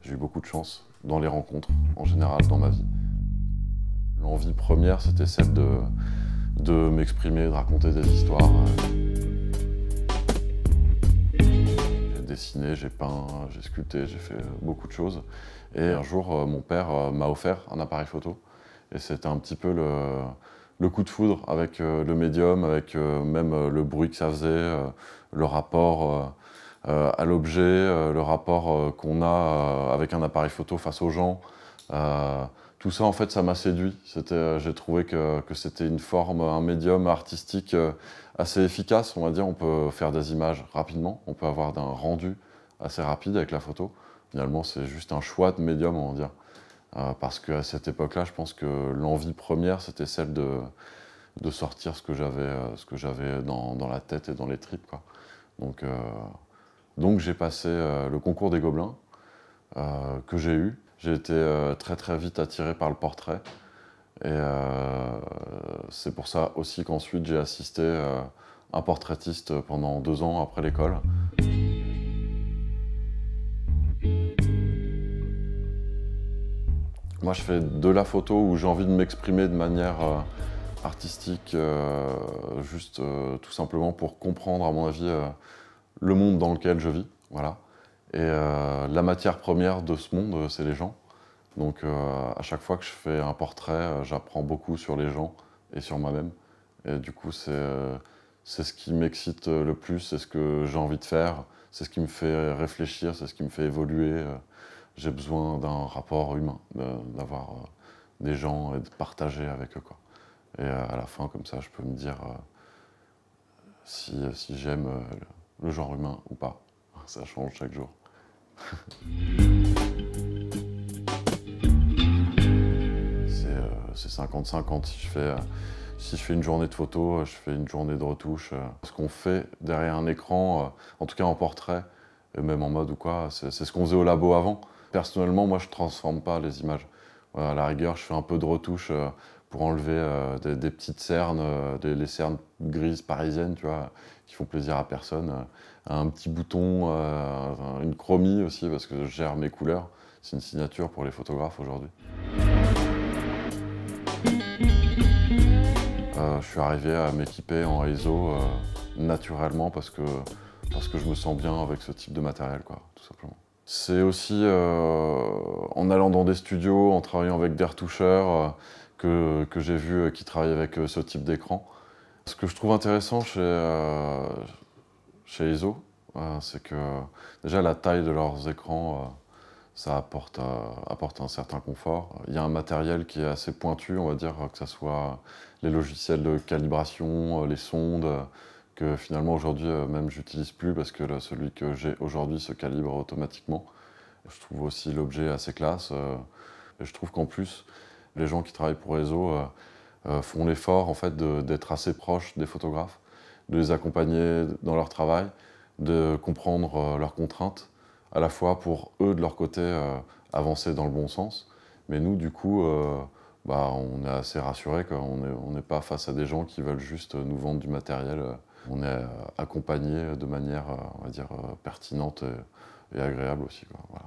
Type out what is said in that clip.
J'ai eu beaucoup de chance dans les rencontres, en général, dans ma vie. L'envie première, c'était celle de m'exprimer, de raconter des histoires. J'ai dessiné, j'ai peint, j'ai sculpté, j'ai fait beaucoup de choses. Et un jour, mon père m'a offert un appareil photo. Et c'était un petit peu le coup de foudre avec le médium, avec même le bruit que ça faisait, le rapport à l'objet, le rapport qu'on a avec un appareil photo face aux gens. Tout ça, en fait, ça m'a séduit. J'ai trouvé que c'était une forme, un médium artistique assez efficace, on va dire. On peut faire des images rapidement, on peut avoir un rendu assez rapide avec la photo. Finalement, c'est juste un choix de médium, on va dire. Parce qu'à cette époque-là, je pense que l'envie première, c'était celle de sortir ce que j'avais dans la tête et dans les tripes, quoi. Donc j'ai passé le concours des Gobelins, que j'ai eu. J'ai été très très vite attiré par le portrait. Et c'est pour ça aussi qu'ensuite j'ai assisté un portraitiste pendant 2 ans après l'école. Moi, je fais de la photo où j'ai envie de m'exprimer de manière artistique, tout simplement pour comprendre, à mon avis, le monde dans lequel je vis. Voilà. Et la matière première de ce monde, c'est les gens. Donc, à chaque fois que je fais un portrait, j'apprends beaucoup sur les gens et sur moi-même. Et du coup, c'est ce qui m'excite le plus, c'est ce que j'ai envie de faire, c'est ce qui me fait réfléchir, c'est ce qui me fait évoluer. J'ai besoin d'un rapport humain, d'avoir des gens et de partager avec eux, quoi. Et à la fin, comme ça, je peux me dire si j'aime le genre humain ou pas. Ça change chaque jour. C'est 50-50. Si je fais une journée de photo, je fais une journée de retouche. Ce qu'on fait derrière un écran, en tout cas en portrait, et même en mode ou quoi, c'est ce qu'on faisait au labo avant. Personnellement, moi, je ne transforme pas les images. À la rigueur, je fais un peu de retouche pour enlever des petites cernes, les cernes grises parisiennes, tu vois, qui font plaisir à personne. Un petit bouton, une chromie aussi, parce que je gère mes couleurs. C'est une signature pour les photographes aujourd'hui. Je suis arrivé à m'équiper en ISO naturellement parce que je me sens bien avec ce type de matériel, quoi, tout simplement. C'est aussi en allant dans des studios, en travaillant avec des retoucheurs que j'ai vu qui travaillent avec ce type d'écran. Ce que je trouve intéressant chez ISO, c'est que déjà la taille de leurs écrans, ça apporte un certain confort. Il y a un matériel qui est assez pointu, on va dire, que ce soit les logiciels de calibration, les sondes, que finalement aujourd'hui même j'utilise plus parce que celui que j'ai aujourd'hui se calibre automatiquement. Je trouve aussi l'objet assez classe. Et je trouve qu'en plus, les gens qui travaillent pour ISO font l'effort en fait, d'être assez proches des photographes, de les accompagner dans leur travail, de comprendre leurs contraintes, à la fois pour eux, de leur côté, avancer dans le bon sens. Mais nous, du coup, on est assez rassurés qu'on n'est pas face à des gens qui veulent juste nous vendre du matériel. On est accompagnés de manière, on va dire, pertinente et agréable aussi, quoi. Voilà.